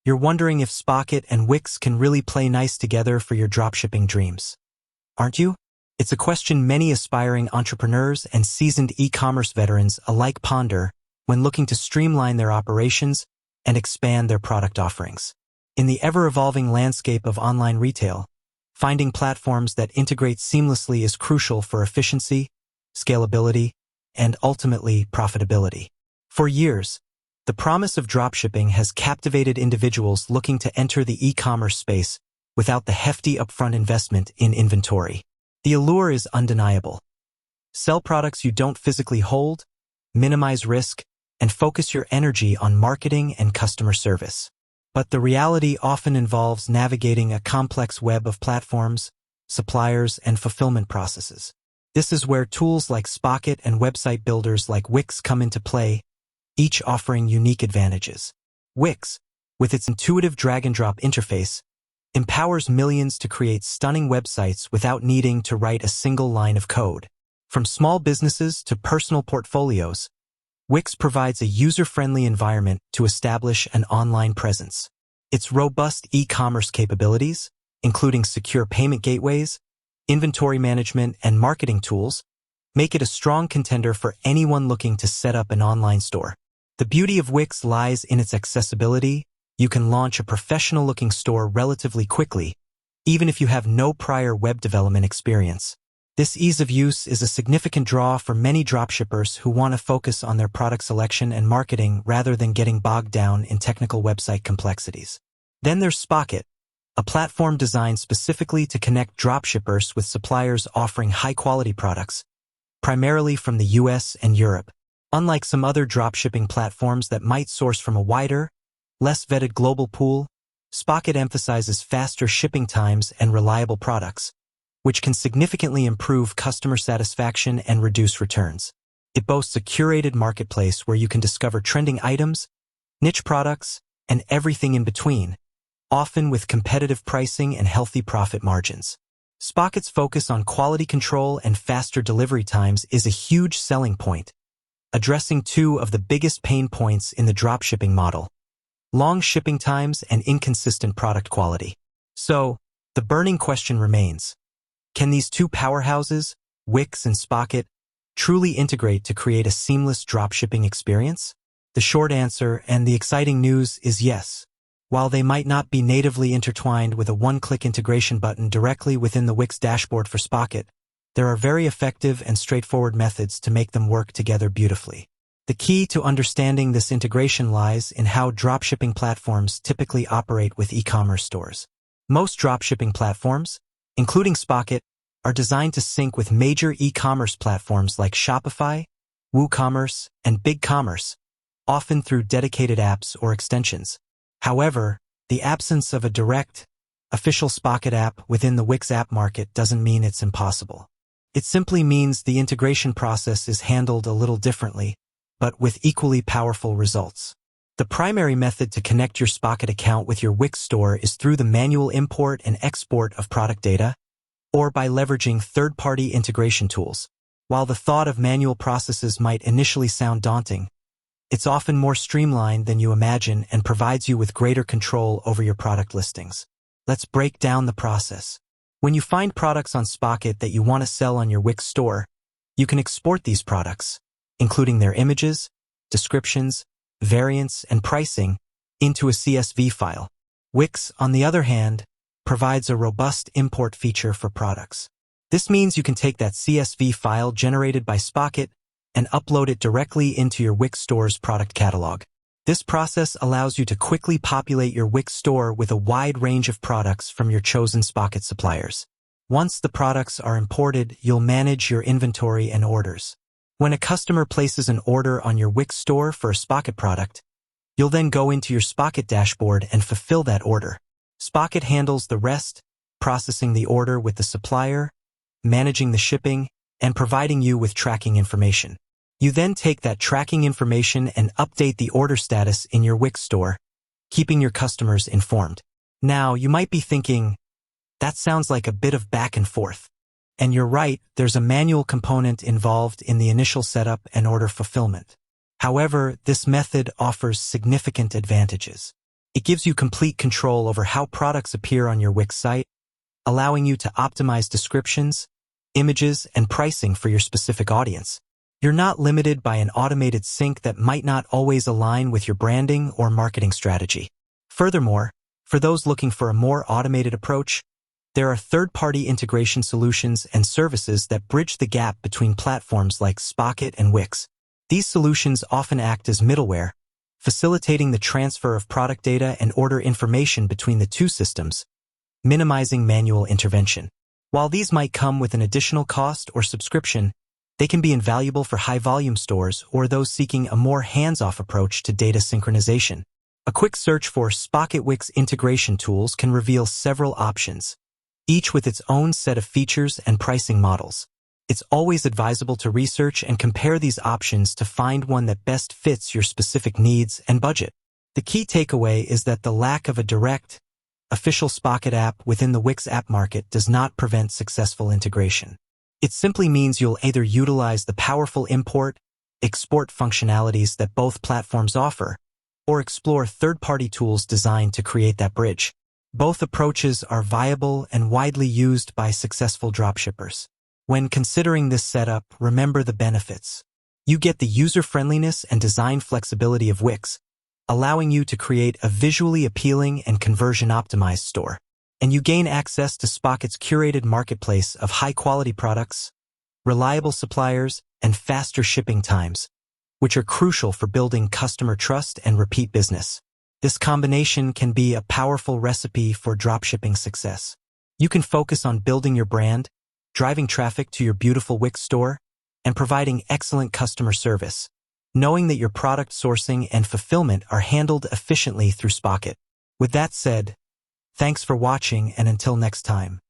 You're wondering if Spocket and Wix can really play nice together for your dropshipping dreams, aren't you? It's a question many aspiring entrepreneurs and seasoned e-commerce veterans alike ponder when looking to streamline their operations and expand their product offerings. In the ever-evolving landscape of online retail, finding platforms that integrate seamlessly is crucial for efficiency, scalability, and ultimately profitability. For years, the promise of dropshipping has captivated individuals looking to enter the e-commerce space without the hefty upfront investment in inventory. The allure is undeniable. Sell products you don't physically hold, minimize risk, and focus your energy on marketing and customer service. But the reality often involves navigating a complex web of platforms, suppliers, and fulfillment processes. This is where tools like Spocket and website builders like Wix come into play, each offering unique advantages. Wix, with its intuitive drag-and-drop interface, empowers millions to create stunning websites without needing to write a single line of code. From small businesses to personal portfolios, Wix provides a user-friendly environment to establish an online presence. Its robust e-commerce capabilities, including secure payment gateways, inventory management, and marketing tools, make it a strong contender for anyone looking to set up an online store. The beauty of Wix lies in its accessibility. You can launch a professional-looking store relatively quickly, even if you have no prior web development experience. This ease of use is a significant draw for many dropshippers who want to focus on their product selection and marketing rather than getting bogged down in technical website complexities. Then there's Spocket, a platform designed specifically to connect dropshippers with suppliers offering high-quality products, primarily from the US and Europe. Unlike some other dropshipping platforms that might source from a wider, less vetted global pool, Spocket emphasizes faster shipping times and reliable products, which can significantly improve customer satisfaction and reduce returns. It boasts a curated marketplace where you can discover trending items, niche products, and everything in between, often with competitive pricing and healthy profit margins. Spocket's focus on quality control and faster delivery times is a huge selling point, addressing two of the biggest pain points in the dropshipping model: long shipping times and inconsistent product quality. So, the burning question remains: can these two powerhouses, Wix and Spocket, truly integrate to create a seamless dropshipping experience? The short answer and the exciting news is yes. While they might not be natively intertwined with a one-click integration button directly within the Wix dashboard for Spocket, there are very effective and straightforward methods to make them work together beautifully. The key to understanding this integration lies in how dropshipping platforms typically operate with e-commerce stores. Most dropshipping platforms, including Spocket, are designed to sync with major e-commerce platforms like Shopify, WooCommerce, and BigCommerce, often through dedicated apps or extensions. However, the absence of a direct, official Spocket app within the Wix app market doesn't mean it's impossible. It simply means the integration process is handled a little differently, but with equally powerful results. The primary method to connect your Spocket account with your Wix store is through the manual import and export of product data, or by leveraging third-party integration tools. While the thought of manual processes might initially sound daunting, it's often more streamlined than you imagine and provides you with greater control over your product listings. Let's break down the process. When you find products on Spocket that you want to sell on your Wix store, you can export these products, including their images, descriptions, variants, and pricing, into a CSV file. Wix, on the other hand, provides a robust import feature for products. This means you can take that CSV file generated by Spocket and upload it directly into your Wix store's product catalog. This process allows you to quickly populate your Wix store with a wide range of products from your chosen Spocket suppliers. Once the products are imported, you'll manage your inventory and orders. When a customer places an order on your Wix store for a Spocket product, you'll then go into your Spocket dashboard and fulfill that order. Spocket handles the rest, processing the order with the supplier, managing the shipping, and providing you with tracking information. You then take that tracking information and update the order status in your Wix store, keeping your customers informed. Now, you might be thinking, that sounds like a bit of back and forth. And you're right, there's a manual component involved in the initial setup and order fulfillment. However, this method offers significant advantages. It gives you complete control over how products appear on your Wix site, allowing you to optimize descriptions, images, and pricing for your specific audience. You're not limited by an automated sync that might not always align with your branding or marketing strategy. Furthermore, for those looking for a more automated approach, there are third-party integration solutions and services that bridge the gap between platforms like Spocket and Wix. These solutions often act as middleware, facilitating the transfer of product data and order information between the two systems, minimizing manual intervention. While these might come with an additional cost or subscription, they can be invaluable for high-volume stores or those seeking a more hands-off approach to data synchronization. A quick search for Spocket Wix integration tools can reveal several options, each with its own set of features and pricing models. It's always advisable to research and compare these options to find one that best fits your specific needs and budget. The key takeaway is that the lack of a direct, official Spocket app within the Wix app market does not prevent successful integration. It simply means you'll either utilize the powerful import, export functionalities that both platforms offer, or explore third-party tools designed to create that bridge. Both approaches are viable and widely used by successful dropshippers. When considering this setup, remember the benefits. You get the user-friendliness and design flexibility of Wix, allowing you to create a visually appealing and conversion-optimized store. And you gain access to Spocket's curated marketplace of high-quality products, reliable suppliers, and faster shipping times, which are crucial for building customer trust and repeat business. This combination can be a powerful recipe for dropshipping success. You can focus on building your brand, driving traffic to your beautiful Wix store, and providing excellent customer service, knowing that your product sourcing and fulfillment are handled efficiently through Spocket. With that said, thanks for watching, and until next time.